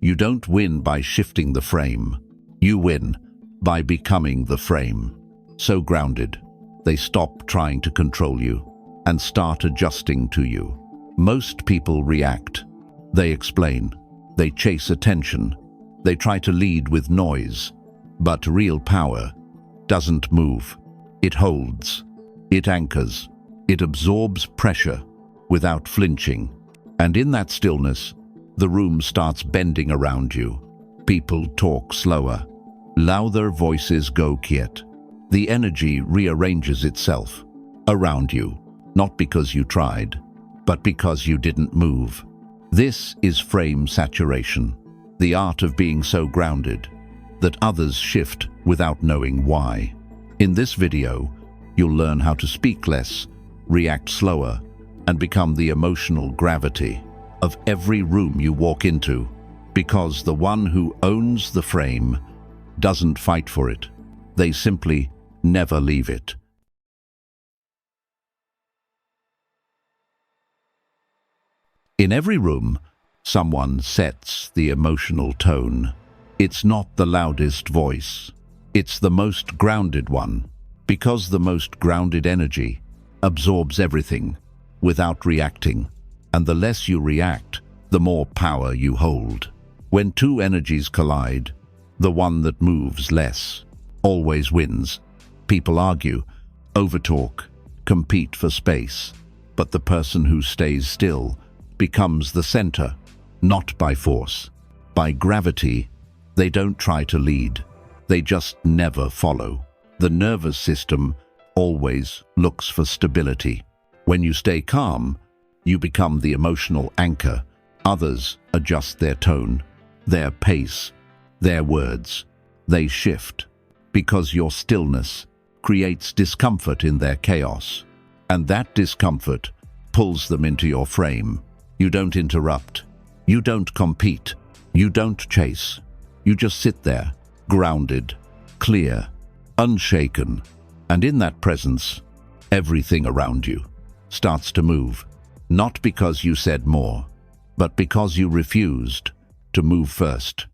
You don't win by shifting the frame. You win by becoming the frame. So grounded, they stop trying to control you and start adjusting to you. Most people react. They explain. They chase attention. They try to lead with noise. But real power doesn't move. It holds. It anchors. It absorbs pressure without flinching. And in that stillness, the room starts bending around you. People talk slower. Louder voices go quiet. The energy rearranges itself around you, not because you tried, but because you didn't move. This is frame saturation, the art of being so grounded that others shift without knowing why. In this video, you'll learn how to speak less, react slower, and become the emotional gravity of every room you walk into, because the one who owns the frame doesn't fight for it. They simply never leave it. In every room, someone sets the emotional tone. It's not the loudest voice. It's the most grounded one, because the most grounded energy absorbs everything without reacting. And the less you react, the more power you hold. When two energies collide, the one that moves less always wins. People argue, overtalk, compete for space, but the person who stays still becomes the center, not by force. By gravity, they don't try to lead. They just never follow. The nervous system always looks for stability. When you stay calm, you become the emotional anchor. Others adjust their tone, their pace, their words. They shift because your stillness creates discomfort in their chaos. And that discomfort pulls them into your frame. You don't interrupt. You don't compete. You don't chase. You just sit there, grounded, clear, unshaken. And in that presence, everything around you starts to move. Not because you said more, but because you refused to move first.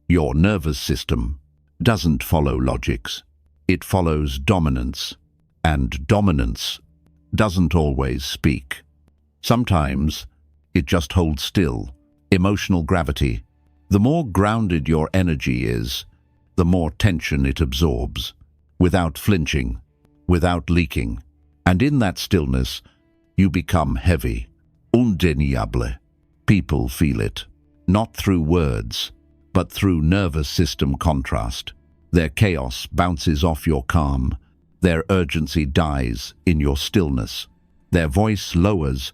Your nervous system doesn't follow logics. It follows dominance, and dominance doesn't always speak. Sometimes it just holds still. Emotional gravity. The more grounded your energy is, the more tension it absorbs, without flinching, without leaking. And in that stillness, you become heavy, undeniable. People feel it, not through words, but through nervous system contrast. Their chaos bounces off your calm. Their urgency dies in your stillness. Their voice lowers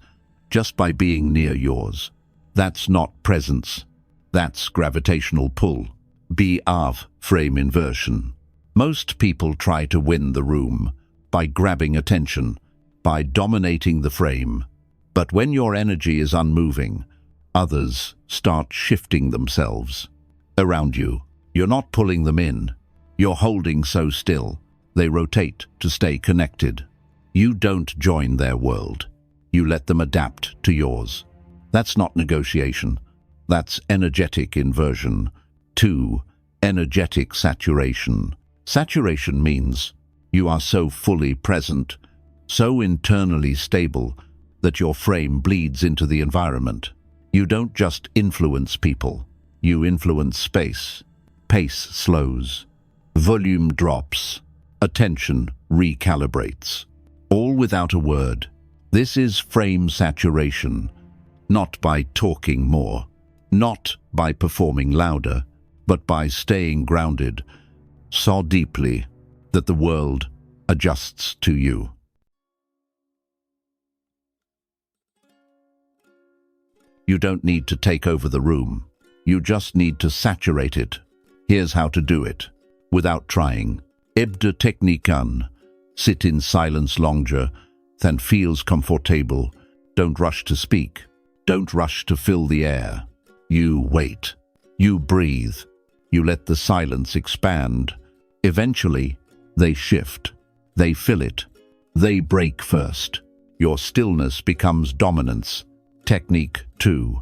just by being near yours. That's not presence. That's gravitational pull. BAV, frame inversion. Most people try to win the room by grabbing attention, by dominating the frame. But when your energy is unmoving, others start shifting themselves around you. You're not pulling them in. You're holding so still. They rotate to stay connected. You don't join their world. You let them adapt to yours. That's not negotiation. That's energetic inversion. 2. Energetic saturation. Saturation means you are so fully present, so internally stable, that your frame bleeds into the environment. You don't just influence people. You influence space. Pace slows. Volume drops. Attention recalibrates. All without a word. This is frame saturation. Not by talking more. Not by performing louder, but by staying grounded so deeply that the world adjusts to you. You don't need to take over the room. You just need to saturate it. Here's how to do it, without trying. Ebde tekniken. Sit in silence longer than feels comfortable. Don't rush to speak. Don't rush to fill the air. You wait. You breathe. You let the silence expand. Eventually, they shift. They fill it. They break first. Your stillness becomes dominance, Technique 2.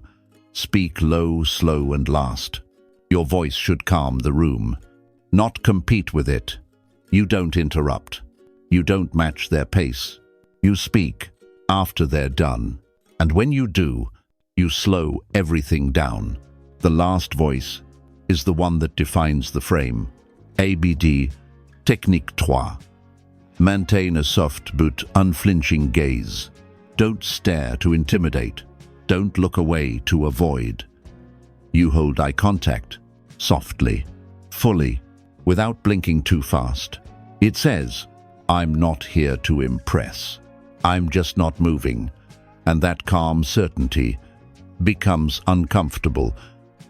Speak low, slow, and last. Your voice should calm the room, not compete with it. You don't interrupt. You don't match their pace. You speak after they're done. And when you do, you slow everything down. The last voice is the one that defines the frame. ABD, Technique 3. Maintain a soft but unflinching gaze. Don't stare to intimidate. Don't look away to avoid. You hold eye contact, softly, fully, without blinking too fast. It says, I'm not here to impress. I'm just not moving. And that calm certainty becomes uncomfortable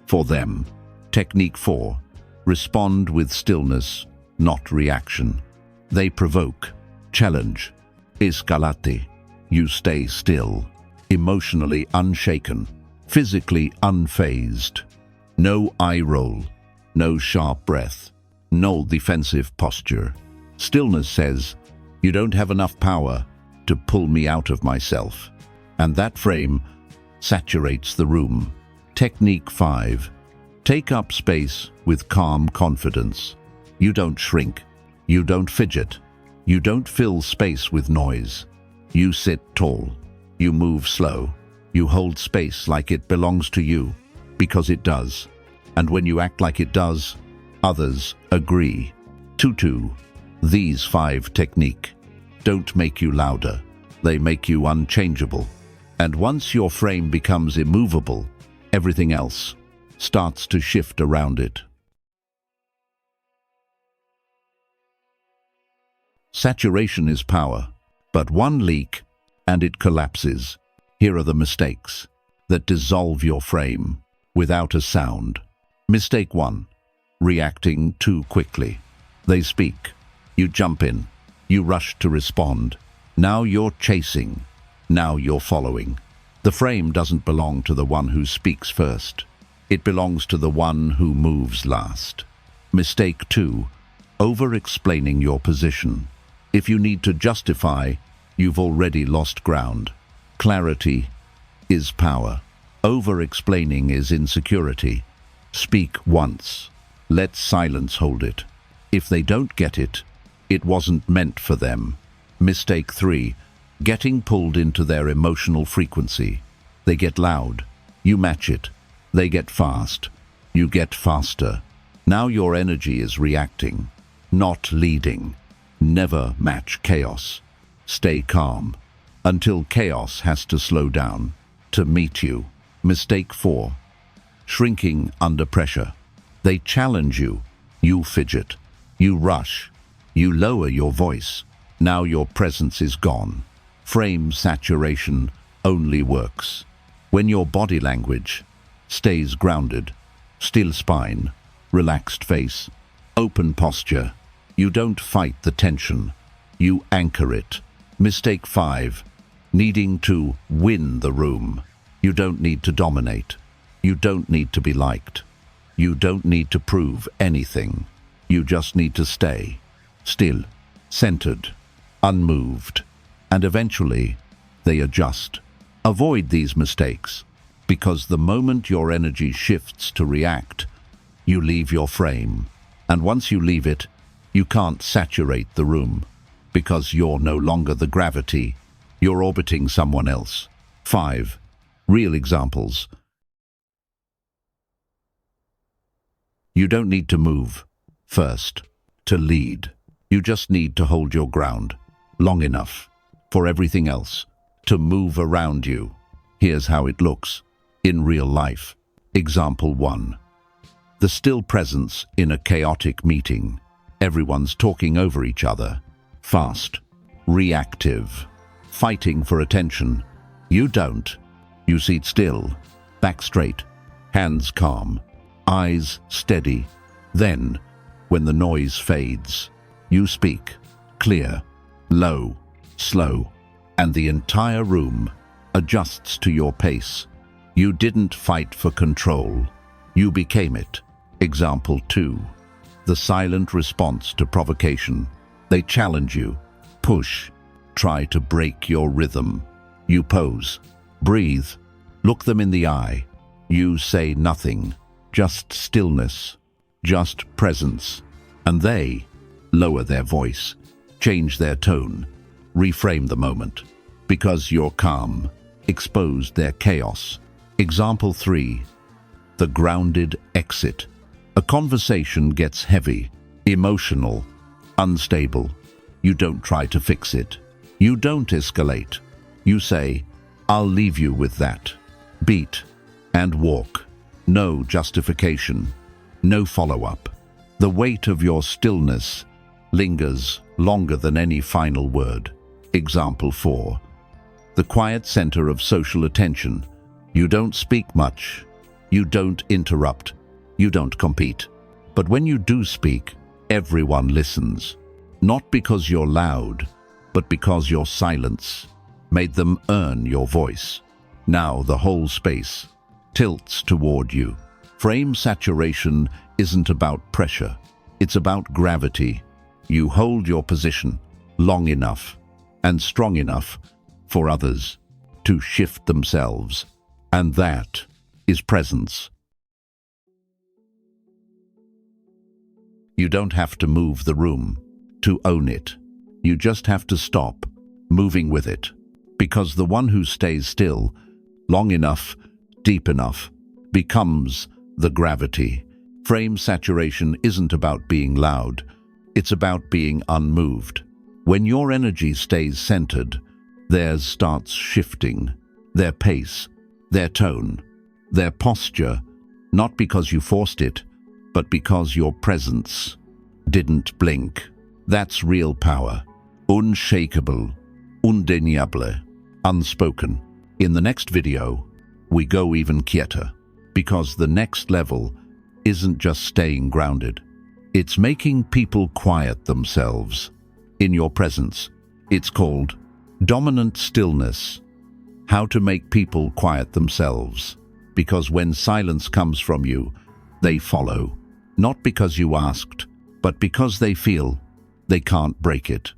for them. Technique 4. Respond with stillness, not reaction. They provoke, challenge, escalate. You stay still, emotionally unshaken, physically unfazed. No eye roll, no sharp breath, no defensive posture. Stillness says, you don't have enough power to pull me out of myself. And that frame saturates the room. Technique 5. Take up space with calm confidence. You don't shrink. You don't fidget. You don't fill space with noise. You sit tall. You move slow. You hold space like it belongs to you, because it does. And when you act like it does, others agree. 2. These 5 technique don't make you louder. They make you unchangeable. And once your frame becomes immovable, everything else starts to shift around it. Saturation is power, but one leak and it collapses. Here are the mistakes that dissolve your frame without a sound. Mistake 1. Reacting too quickly. They speak. You jump in. You rush to respond. Now you're chasing. Now you're following. The frame doesn't belong to the one who speaks first. It belongs to the one who moves last. Mistake 2. Over-explaining your position. If you need to justify, you've already lost ground. Clarity is power. Over-explaining is insecurity. Speak once. Let silence hold it. If they don't get it, it wasn't meant for them. Mistake 3. Getting pulled into their emotional frequency. They get loud. You match it. They get fast. You get faster. Now your energy is reacting, not leading. Never match chaos. Stay calm until chaos has to slow down to meet you. Mistake 4. Shrinking under pressure. They challenge you. You fidget. You rush. You lower your voice. Now your presence is gone. Frame saturation only works when your body language stays grounded. Still spine, relaxed face, open posture. You don't fight the tension. You anchor it. Mistake 5. Needing to win the room. You don't need to dominate. You don't need to be liked. You don't need to prove anything. You just need to stay still, centered, unmoved. And eventually, they adjust. Avoid these mistakes, because the moment your energy shifts to react, you leave your frame. And once you leave it, you can't saturate the room, because you're no longer the gravity. You're orbiting someone else. 5. Real examples. You don't need to move first to lead. You just need to hold your ground long enough for everything else to move around you. Here's how it looks in real life. Example 1. The still presence in a chaotic meeting. Everyone's talking over each other. Fast. Reactive. Fighting for attention. You don't. You sit still. Back straight. Hands calm. Eyes steady. Then, when the noise fades, you speak. Clear. Low. Slow. And the entire room adjusts to your pace. You didn't fight for control. You became it. Example 2. The silent response to provocation. They challenge you. Push. Try to break your rhythm. You pose. Breathe. Look them in the eye. You say nothing, just stillness, just presence. And they lower their voice, change their tone, reframe the moment. Because you're calm, expose their chaos. Example 3. The grounded exit. A conversation gets heavy, emotional, unstable. You don't try to fix it. You don't escalate. You say, "I'll leave you with that." Beat and walk. No justification, no follow-up. The weight of your stillness lingers longer than any final word. Example 4. The quiet center of social attention. You don't speak much. You don't interrupt. You don't compete. But when you do speak, everyone listens. Not because you're loud, but because your silence made them earn your voice. Now the whole space tilts toward you. Frame saturation isn't about pressure. It's about gravity. You hold your position long enough and strong enough for others to shift themselves. And that is presence. You don't have to move the room to own it. You just have to stop moving with it. Because the one who stays still long enough, deep enough, becomes the gravity. Frame saturation isn't about being loud. It's about being unmoved. When your energy stays centered, theirs starts shifting. Their pace, their tone, their posture, not because you forced it, but because your presence didn't blink. That's real power. Unshakable, indéniable, unspoken. In the next video, we go even quieter, because the next level isn't just staying grounded. It's making people quiet themselves in your presence. It's called dominant stillness. How to make people quiet themselves. Because when silence comes from you, they follow. Not because you asked, but because they feel they can't break it.